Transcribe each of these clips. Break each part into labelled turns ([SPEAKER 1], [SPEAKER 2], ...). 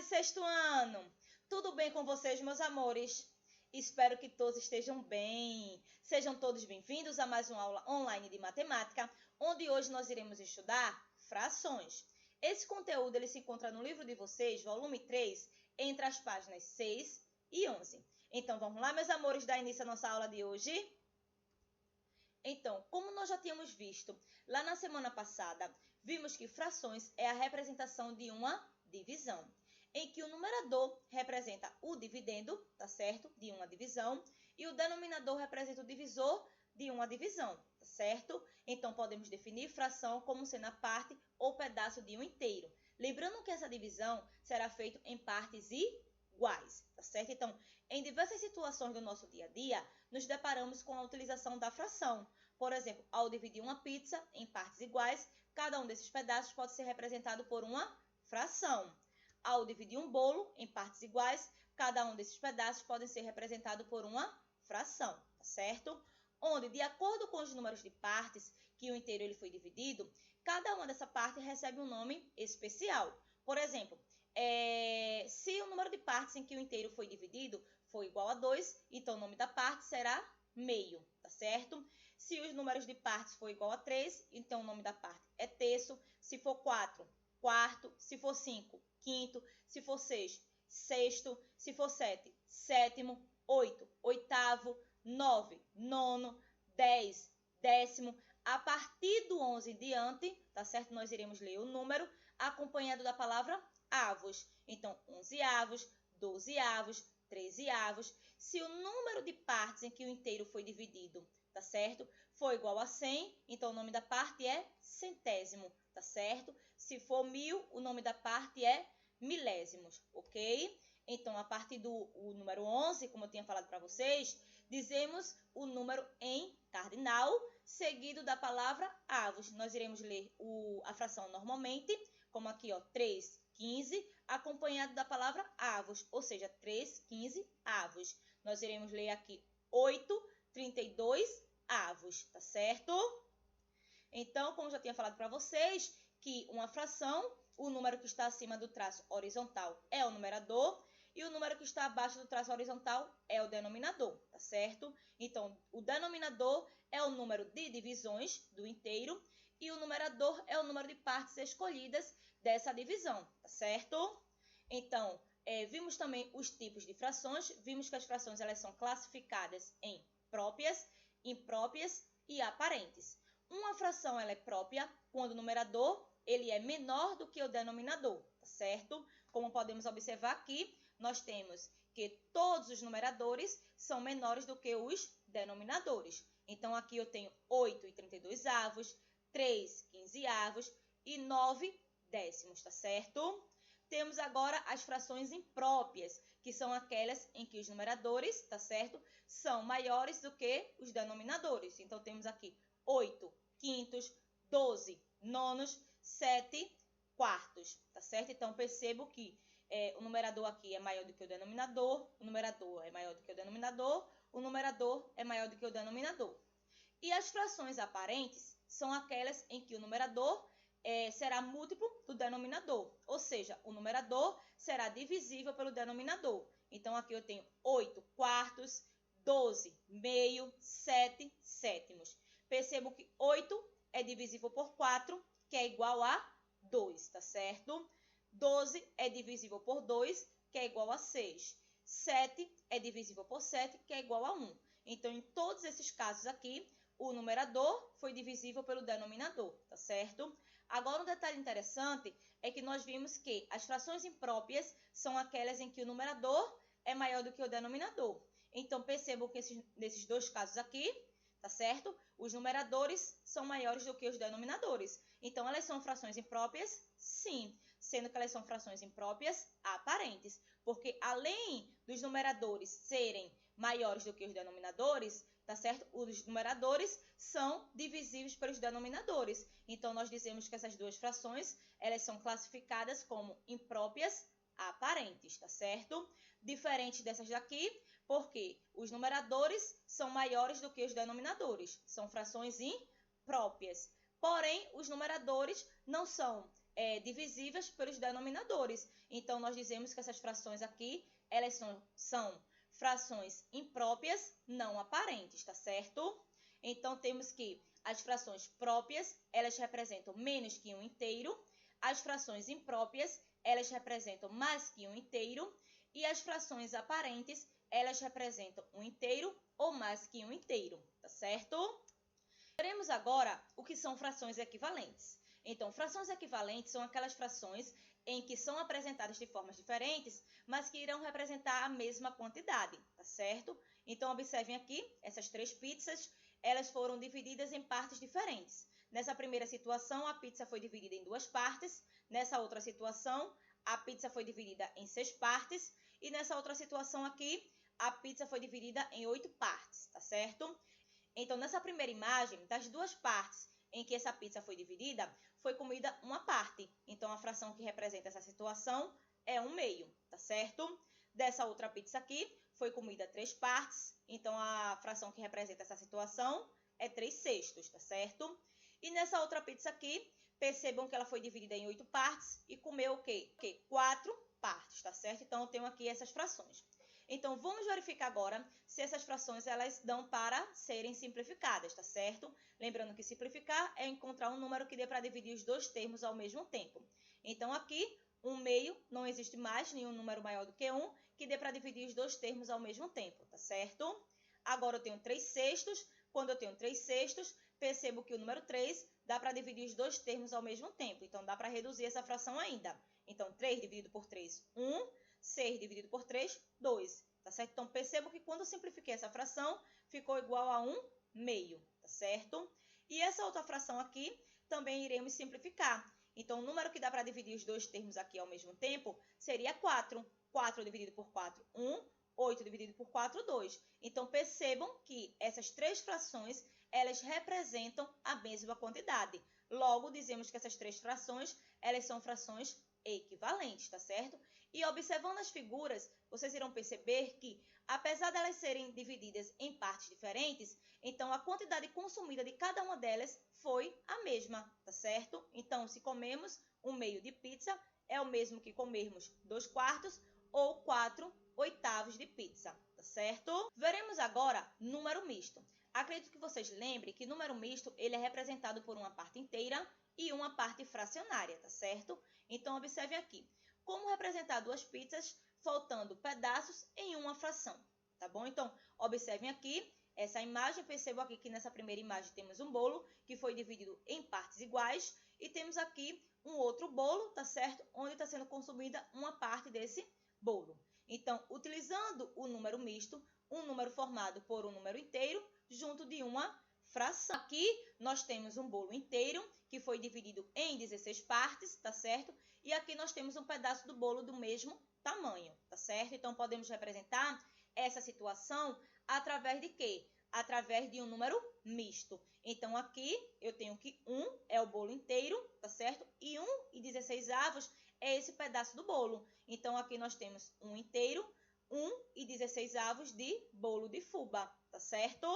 [SPEAKER 1] sexto ano! Tudo bem com vocês, meus amores? Espero que todos estejam bem. Sejam todos bem-vindos a mais uma aula online de matemática, onde hoje nós iremos estudar frações. Esse conteúdo ele se encontra no livro de vocês, volume 3, entre as páginas 6 e 11. Então, vamos lá, meus amores, dar início à nossa aula de hoje? Então, como nós já tínhamos visto lá na semana passada, vimos que frações é a representação de uma divisão, em que o numerador representa o dividendo, tá certo? De uma divisão, e o denominador representa o divisor de uma divisão, tá certo? Então, podemos definir fração como sendo a parte ou pedaço de um inteiro. Lembrando que essa divisão será feita em partes iguais, tá certo? Então, em diversas situações do nosso dia a dia, nos deparamos com a utilização da fração. Por exemplo, ao dividir uma pizza em partes iguais, cada um desses pedaços pode ser representado por uma fração. Ao dividir um bolo em partes iguais, cada um desses pedaços pode ser representado por uma fração, tá certo? Onde, de acordo com os números de partes que o inteiro ele foi dividido, cada uma dessa parte recebe um nome especial. Por exemplo, se o número de partes em que o inteiro foi dividido for igual a 2, então o nome da parte será meio, tá certo? Se os números de partes for igual a 3, então o nome da parte é terço. Se for 4, quarto. Se for 5, quinto. Se for 6, sexto. Se for 7, sétimo. 8, oitavo. 9, nono. 10, décimo. A partir do 11 em diante, tá certo? Nós iremos ler o número acompanhado da palavra avos. Então, 11avos, 12avos, 13avos. Se o número de partes em que o inteiro foi dividido, tá certo? For igual a 100, então o nome da parte é centésimo, tá certo? Se for 1000, o nome da parte é milésimos, ok? Então, a partir do número 11, como eu tinha falado para vocês, dizemos o número em cardinal, seguido da palavra avos. Nós iremos ler a fração normalmente, como aqui, ó, 3, 15, acompanhado da palavra avos, ou seja, 3, 15 avos. Nós iremos ler aqui 8, 32 avos, tá certo? Então, como já tinha falado para vocês, que uma fração, o número que está acima do traço horizontal é o numerador e o número que está abaixo do traço horizontal é o denominador, tá certo? Então, o denominador é o número de divisões do inteiro e o numerador é o número de partes escolhidas dessa divisão, tá certo? Então, vimos também os tipos de frações, vimos que as frações elas são classificadas em próprias, impróprias e aparentes. Uma fração ela é própria quando o numerador ele é menor do que o denominador, tá certo? Como podemos observar aqui, nós temos que todos os numeradores são menores do que os denominadores. Então, aqui eu tenho 8 e 32 avos, 3 15avos e 9 décimos, tá certo? Temos agora as frações impróprias, que são aquelas em que os numeradores, tá certo, são maiores do que os denominadores. Então, temos aqui 8 quintos, 12 nonos, 7 quartos, tá certo? Então, percebo que o numerador aqui é maior do que o denominador, o numerador é maior do que o denominador, o numerador é maior do que o denominador. E as frações aparentes são aquelas em que o numerador será múltiplo do denominador, ou seja, o numerador será divisível pelo denominador. Então, aqui eu tenho 8 quartos, 12 meio, 7 sétimos. Percebo que 8 é divisível por 4, que é igual a 2, tá certo? 12 é divisível por 2, que é igual a 6. 7 é divisível por 7, que é igual a 1. Então, em todos esses casos aqui, o numerador foi divisível pelo denominador, tá certo? Agora, um detalhe interessante é que nós vimos que as frações impróprias são aquelas em que o numerador é maior do que o denominador. Então, percebam que nesses dois casos aqui, tá certo? Os numeradores são maiores do que os denominadores. Então, elas são frações impróprias? Sim, sendo que elas são frações impróprias aparentes, porque além dos numeradores serem maiores do que os denominadores, tá certo? Os numeradores são divisíveis pelos denominadores. Então, nós dizemos que essas duas frações, elas são classificadas como impróprias aparentes, tá certo? Diferente dessas daqui, porque os numeradores são maiores do que os denominadores, são frações impróprias. Porém, os numeradores não são divisíveis pelos denominadores. Então, nós dizemos que essas frações aqui, elas são frações impróprias não aparentes, tá certo? Então, temos que as frações próprias, elas representam menos que um inteiro. As frações impróprias, elas representam mais que um inteiro. E as frações aparentes, elas representam um inteiro ou mais que um inteiro, tá certo? Veremos agora o que são frações equivalentes. Então, frações equivalentes são aquelas frações em que são apresentadas de formas diferentes, mas que irão representar a mesma quantidade, tá certo? Então, observem aqui, essas 3 pizzas, elas foram divididas em partes diferentes. Nessa primeira situação, a pizza foi dividida em 2 partes. Nessa outra situação, a pizza foi dividida em 6 partes. E nessa outra situação aqui, a pizza foi dividida em 8 partes, tá certo? Então, nessa primeira imagem, das 2 partes em que essa pizza foi dividida, foi comida uma parte. Então, a fração que representa essa situação é 1/2, tá certo? Dessa outra pizza aqui, foi comida 3 partes. Então, a fração que representa essa situação é 3/6, tá certo? E nessa outra pizza aqui, percebam que ela foi dividida em 8 partes e comeu o quê? 4 partes, tá certo? Então, eu tenho aqui essas frações. Então, vamos verificar agora se essas frações elas dão para serem simplificadas, tá certo? Lembrando que simplificar é encontrar um número que dê para dividir os 2 termos ao mesmo tempo. Então, aqui, 1/2, não existe mais nenhum número maior do que 1 que dê para dividir os 2 termos ao mesmo tempo, tá certo? Agora, eu tenho 3/6. Quando eu tenho 3/6, percebo que o número 3 dá para dividir os 2 termos ao mesmo tempo. Então, dá para reduzir essa fração ainda. Então, 3 dividido por 3, 1. 6 dividido por 3, 2. Tá certo? Então, percebo que quando eu simplifiquei essa fração, ficou igual a 1/2, tá certo? E essa outra fração aqui, também iremos simplificar. Então, o número que dá para dividir os 2 termos aqui ao mesmo tempo seria 4. 4 dividido por 4, 1. 8 dividido por 4, 2. Então, percebam que essas 3 frações, elas representam a mesma quantidade. Logo, dizemos que essas 3 frações, elas são frações equivalentes, tá certo? E observando as figuras, vocês irão perceber que, apesar de elas serem divididas em partes diferentes, então a quantidade consumida de cada uma delas foi a mesma, tá certo? Então, se comemos 1/2 de pizza, é o mesmo que comermos 2/4 ou 4/8 de pizza, tá certo? Veremos agora número misto. Acredito que vocês lembrem que número misto ele é representado por uma parte inteira e uma parte fracionária, tá certo? Então, observem aqui. Como representar 2 pizzas faltando pedaços em uma fração, tá bom? Então, observem aqui essa imagem. Percebam aqui que nessa primeira imagem temos um bolo que foi dividido em partes iguais. E temos aqui um outro bolo, tá certo? Onde está sendo consumida uma parte desse bolo. Então, utilizando o número misto, um número formado por um número inteiro junto de uma fração. Aqui nós temos um bolo inteiro que foi dividido em 16 partes, tá certo? E aqui nós temos um pedaço do bolo do mesmo tamanho, tá certo? Então, podemos representar essa situação através de quê? Através de um número misto. Então, aqui eu tenho que 1 é o bolo inteiro, tá certo? E 1/16 é esse pedaço do bolo. Então, aqui nós temos 1 inteiro, 1/16 de bolo de fubá, tá certo?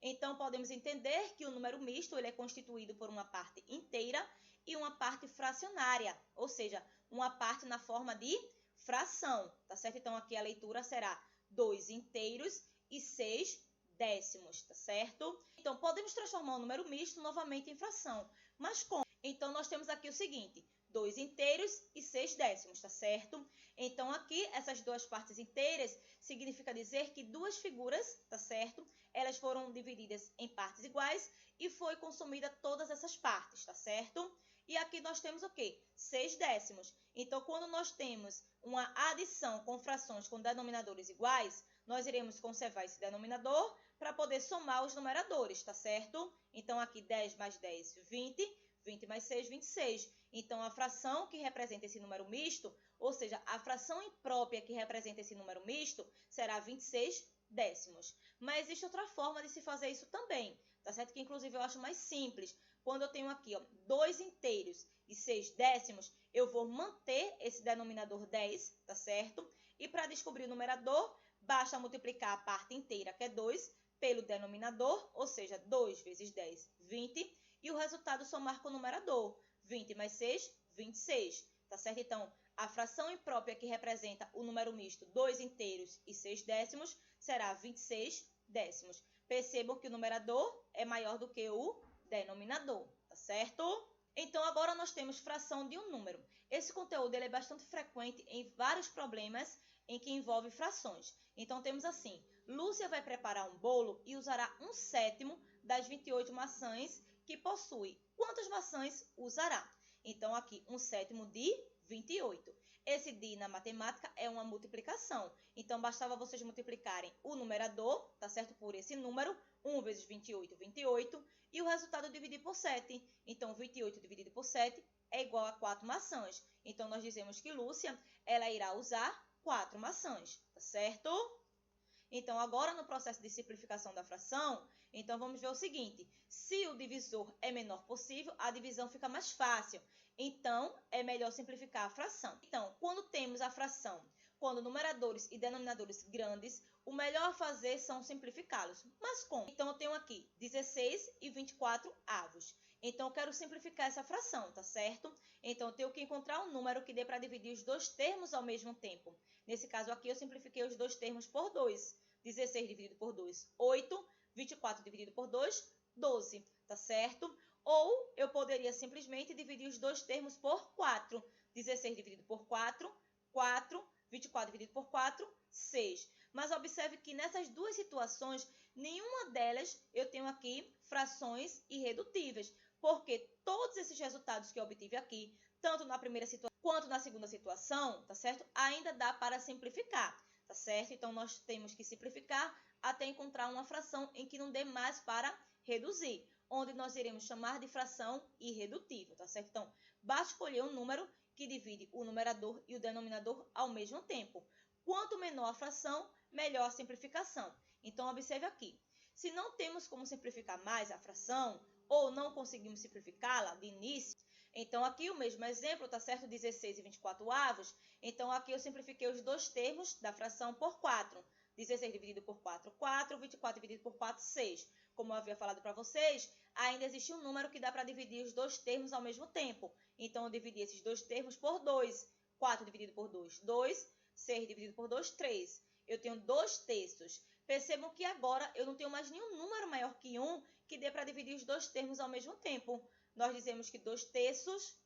[SPEAKER 1] Então, podemos entender que o número misto ele é constituído por uma parte inteira e uma parte fracionária, ou seja, uma parte na forma de fração, tá certo? Então, aqui a leitura será 2 inteiros e 6 décimos, tá certo? Então, podemos transformar o número misto novamente em fração, mas como? Então, nós temos aqui o seguinte, 2 inteiros e 6 décimos, tá certo? Então, aqui, essas 2 partes inteiras significa dizer que 2 figuras, tá certo? Elas foram divididas em partes iguais e foi consumida todas essas partes, tá certo? E aqui nós temos o quê? 6 décimos. Então, quando nós temos uma adição com frações com denominadores iguais, nós iremos conservar esse denominador para poder somar os numeradores, tá certo? Então, aqui 10 mais 10, 20. 20 mais 6, 26. Então, a fração que representa esse número misto, ou seja, a fração imprópria que representa esse número misto, será 26 décimos. Mas existe outra forma de se fazer isso também, tá certo? Que inclusive eu acho mais simples. Quando eu tenho aqui, ó, 2 inteiros e 6 décimos, eu vou manter esse denominador 10, tá certo? E para descobrir o numerador, basta multiplicar a parte inteira, que é 2, pelo denominador, ou seja, 2 vezes 10, 20, e o resultado somar com o numerador. 20 mais 6, 26, tá certo? Então, a fração imprópria que representa o número misto 2 inteiros e 6 décimos será 26 décimos. Percebam que o numerador é maior do que o denominador, tá certo? Então, agora nós temos fração de um número. Esse conteúdo ele é bastante frequente em vários problemas em que envolve frações. Então, temos assim, Lúcia vai preparar um bolo e usará 1/7 das 28 maçãs que possui. Quantas maçãs usará? Então, aqui, 1/7 de 28. Esse de na matemática é uma multiplicação. Então, bastava vocês multiplicarem o numerador, tá certo? Por esse número, 1 vezes 28, 28, e o resultado dividir por 7. Então, 28 dividido por 7 é igual a 4 maçãs. Então, nós dizemos que Lúcia, ela irá usar 4 maçãs, tá certo? Então, agora no processo de simplificação da fração, então vamos ver o seguinte, se o divisor é menor possível, a divisão fica mais fácil. Então, é melhor simplificar a fração. Então, quando temos a fração, quando numeradores e denominadores grandes, o melhor a fazer são simplificá-los. Mas como? Então, eu tenho aqui 16 e 24 avos. Então, eu quero simplificar essa fração, tá certo? Então, eu tenho que encontrar um número que dê para dividir os dois termos ao mesmo tempo. Nesse caso aqui, eu simplifiquei os dois termos por 2. 16 dividido por 2, 8. 24 dividido por 2, 12, tá certo? Ou eu poderia simplesmente dividir os dois termos por 4. 16 dividido por 4, 4. 24 dividido por 4, 6. Mas observe que nessas duas situações, nenhuma delas eu tenho aqui frações irredutíveis, porque todos esses resultados que eu obtive aqui, tanto na primeira situação quanto na segunda situação, tá certo? Ainda dá para simplificar, tá certo? Então, nós temos que simplificar até encontrar uma fração em que não dê mais para reduzir, onde nós iremos chamar de fração irredutível, tá certo? Então, basta escolher um número que divide o numerador e o denominador ao mesmo tempo. Quanto menor a fração, melhor a simplificação. Então, observe aqui. Se não temos como simplificar mais a fração, ou não conseguimos simplificá-la de início, então aqui o mesmo exemplo, tá certo? 16 e 24 avos. Então, aqui eu simplifiquei os dois termos da fração por 4. 16 dividido por 4, 4. 24 dividido por 4, 6. Como eu havia falado para vocês, ainda existe um número que dá para dividir os dois termos ao mesmo tempo. Então, eu dividi esses dois termos por 2. 4 dividido por 2, 2. 6 dividido por 2, 3. Eu tenho 2/3. Percebam que agora eu não tenho mais nenhum número maior que 1 que dê para dividir os dois termos ao mesmo tempo. Nós dizemos que 2/3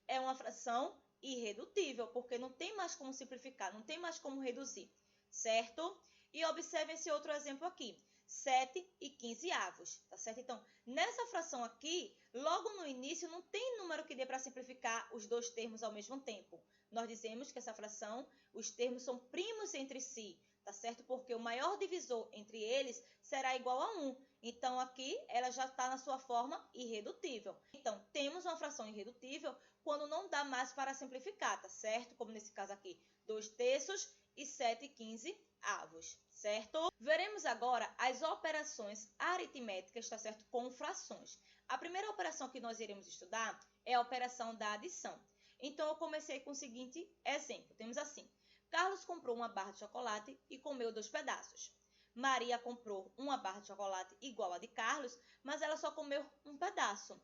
[SPEAKER 1] é uma fração irredutível, porque não tem mais como simplificar, não tem mais como reduzir, certo? E observe esse outro exemplo aqui, 7 e 15 avos, tá certo? Então, nessa fração aqui, logo no início, não tem número que dê para simplificar os dois termos ao mesmo tempo. Nós dizemos que essa fração, os termos são primos entre si, tá certo? Porque o maior divisor entre eles será igual a 1. Então, aqui, ela já está na sua forma irredutível. Então, temos uma fração irredutível quando não dá mais para simplificar, tá certo? Como nesse caso aqui, 2/3 e 7 e 15 avos, certo? Veremos agora as operações aritméticas, tá certo? Com frações. A primeira operação que nós iremos estudar é a operação da adição. Então, eu comecei com o seguinte exemplo. Temos assim, Carlos comprou uma barra de chocolate e comeu 2 pedaços. Maria comprou uma barra de chocolate igual a de Carlos, mas ela só comeu um pedaço.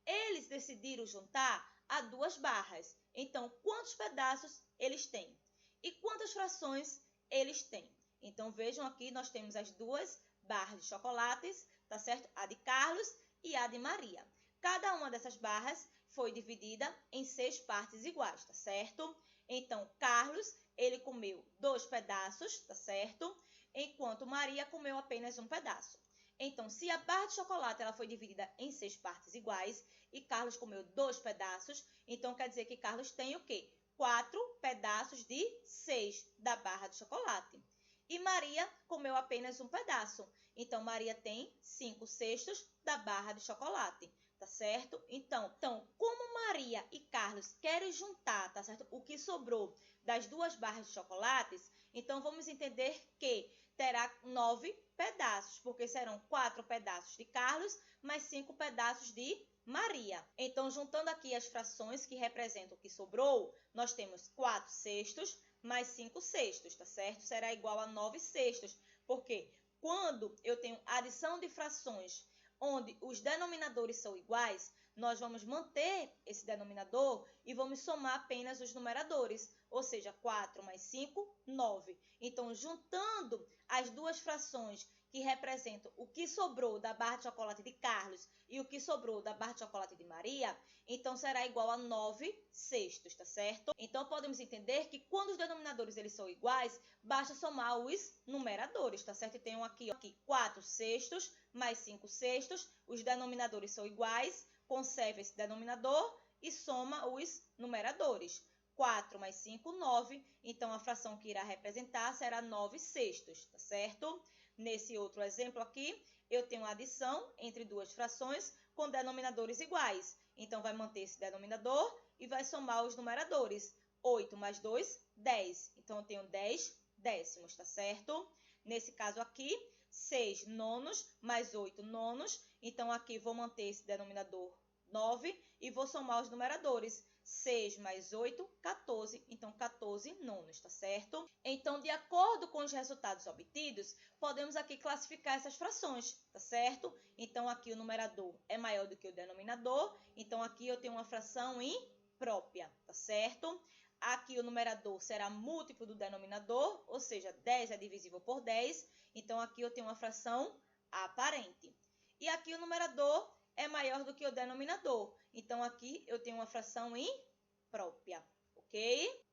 [SPEAKER 1] Eles decidiram juntar a 2 barras. Então, quantos pedaços eles têm? E quantas frações eles têm? Então, vejam aqui, nós temos as 2 barras de chocolates, tá certo? A de Carlos e a de Maria. Cada uma dessas barras foi dividida em 6 partes iguais, tá certo? Então, Carlos, ele comeu 2 pedaços, tá certo? Enquanto Maria comeu apenas um pedaço. Então, se a barra de chocolate ela foi dividida em 6 partes iguais e Carlos comeu 2 pedaços, então quer dizer que Carlos tem o quê? 4 pedaços de 6 da barra de chocolate. E Maria comeu apenas um pedaço. Então, Maria tem 5/6 da barra de chocolate, tá certo? Então, como Maria e Carlos querem juntar, tá certo? O que sobrou das 2 barras de chocolates, então vamos entender que terá 9 pedaços, porque serão 4 pedaços de Carlos, mais 5 pedaços de Maria. Então, juntando aqui as frações que representam o que sobrou, nós temos 4/6 mais 5/6, tá certo? Será igual a 9/6, porque quando eu tenho adição de frações onde os denominadores são iguais, nós vamos manter esse denominador e vamos somar apenas os numeradores, ou seja, 4 mais 5, 9. Então, juntando as duas frações que representam o que sobrou da barra de chocolate de Carlos e o que sobrou da barra de chocolate de Maria, então será igual a 9 sextos, tá certo? Então, podemos entender que quando os denominadores eles são iguais, basta somar os numeradores, tá certo? E tenho aqui 4 sextos mais 5 sextos, os denominadores são iguais, conserva esse denominador e soma os numeradores. 4 mais 5, 9, então a fração que irá representar será 9 sextos, tá certo? Nesse outro exemplo aqui, eu tenho a adição entre duas frações com denominadores iguais. Então, vai manter esse denominador e vai somar os numeradores. 8 mais 2, 10. Então, eu tenho 10 décimos, tá certo? Nesse caso aqui, 6 nonos mais 8 nonos. Então, aqui vou manter esse denominador 9 e vou somar os numeradores. 6 mais 8, 14. Então, 14 nonos, tá certo? Então, de acordo com os resultados obtidos, podemos aqui classificar essas frações, tá certo? Então, aqui o numerador é maior do que o denominador. Então, aqui eu tenho uma fração imprópria, tá certo? Aqui o numerador será múltiplo do denominador, ou seja, 10 é divisível por 10. Então, aqui eu tenho uma fração aparente. E aqui o numerador é maior do que o denominador. Então, aqui eu tenho uma fração imprópria, ok?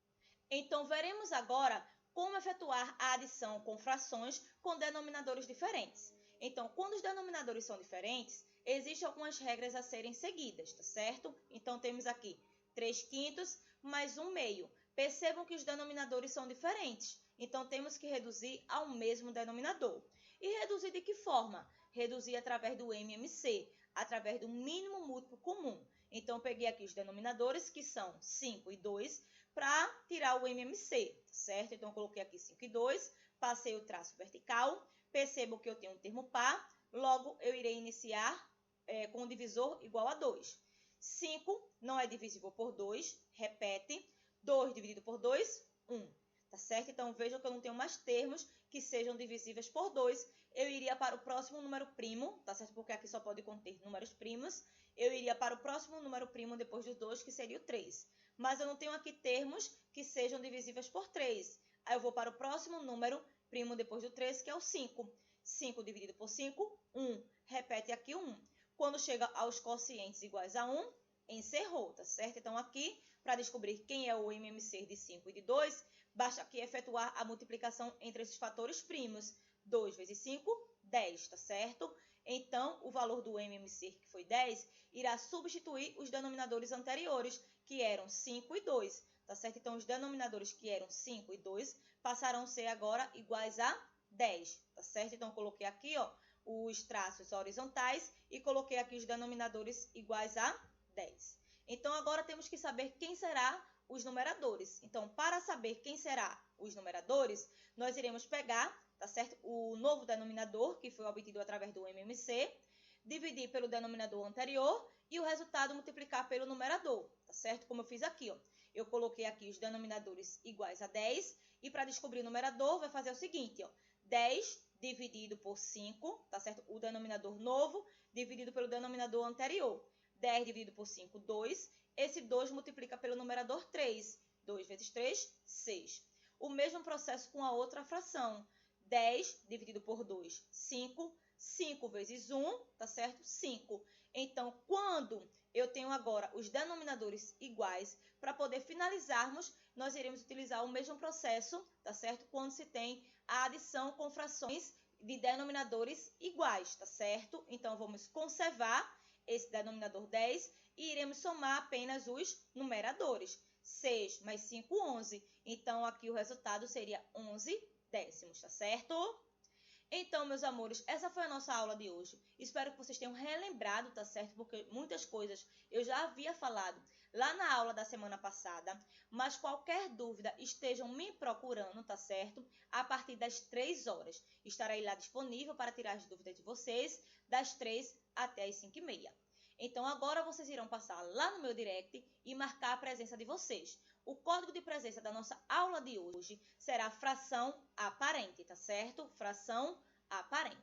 [SPEAKER 1] Então, veremos agora como efetuar a adição com frações com denominadores diferentes. Então, quando os denominadores são diferentes, existem algumas regras a serem seguidas, tá certo? Então, temos aqui 3 quintos mais 1 meio. Percebam que os denominadores são diferentes. Então, temos que reduzir ao mesmo denominador. E reduzir de que forma? Reduzir através do MMC, através do mínimo múltiplo comum. Então, eu peguei aqui os denominadores, que são 5 e 2, para tirar o MMC, certo? Então, eu coloquei aqui 5 e 2, passei o traço vertical, percebo que eu tenho um termo par, logo eu irei iniciar com o divisor igual a 2. 5 não é divisível por 2, repete, 2 dividido por 2, 1. Tá certo? Então, vejam que eu não tenho mais termos que sejam divisíveis por 2. Eu iria para o próximo número primo, tá certo? Porque aqui só pode conter números primos. Eu iria para o próximo número primo depois dos 2, que seria o 3. Mas eu não tenho aqui termos que sejam divisíveis por 3. Aí eu vou para o próximo número primo depois do 3, que é o 5. 5 dividido por 5, 1. Repete aqui o 1. Quando chega aos quocientes iguais a 1, encerrou, tá certo? Então, aqui, para descobrir quem é o MMC de 5 e de 2, basta aqui efetuar a multiplicação entre esses fatores primos. 2 vezes 5, 10, tá certo? Então, o valor do MMC, que foi 10, irá substituir os denominadores anteriores, que eram 5 e 2, tá certo? Então, os denominadores que eram 5 e 2 passarão a ser agora iguais a 10, tá certo? Então, eu coloquei aqui, ó, os traços horizontais e coloquei aqui os denominadores iguais a 10. Então, agora temos que saber quem será os numeradores. Então, para saber quem será os numeradores, nós iremos pegar, tá certo? O novo denominador, que foi obtido através do MMC, dividir pelo denominador anterior e o resultado multiplicar pelo numerador, tá certo? Como eu fiz aqui, ó. Eu coloquei aqui os denominadores iguais a 10 e para descobrir o numerador, vai fazer o seguinte, ó. 10 dividido por 5, tá certo? O denominador novo dividido pelo denominador anterior. 10 dividido por 5, 2. Esse 2 multiplica pelo numerador 3. 2 vezes 3, 6. O mesmo processo com a outra fração. 10 dividido por 2, 5. 5 vezes 1, tá certo? 5. Então, quando eu tenho agora os denominadores iguais, para poder finalizarmos, nós iremos utilizar o mesmo processo, tá certo? Quando se tem a adição com frações de denominadores iguais, tá certo? Então, vamos conservar esse denominador 10 e iremos somar apenas os numeradores. 6 mais 5, 11. Então, aqui o resultado seria 11 décimos, tá certo? Então, meus amores, essa foi a nossa aula de hoje. Espero que vocês tenham relembrado, tá certo? Porque muitas coisas eu já havia falado lá na aula da semana passada. Mas qualquer dúvida, estejam me procurando, tá certo? A partir das 3 horas. Estarei lá disponível para tirar as dúvidas de vocês das 3 até as 5h30. Então, agora vocês irão passar lá no meu direct e marcar a presença de vocês. O código de presença da nossa aula de hoje será fração aparente, tá certo? Fração aparente.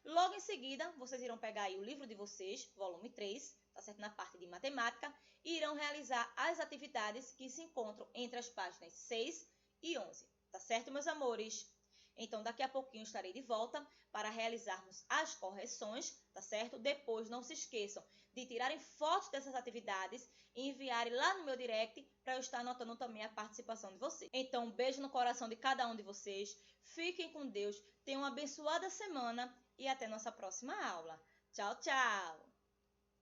[SPEAKER 1] Logo em seguida, vocês irão pegar aí o livro de vocês, volume 3, tá tá certo? Na parte de matemática, irão realizar as atividades que se encontram entre as páginas 6 e 11, tá certo, meus amores? Então, daqui a pouquinho estarei de volta para realizarmos as correções, tá certo? Depois, não se esqueçam de tirarem fotos dessas atividades e enviarem lá no meu direct para eu estar anotando também a participação de vocês. Então, um beijo no coração de cada um de vocês. Fiquem com Deus, tenham uma abençoada semana e até nossa próxima aula. Tchau, tchau!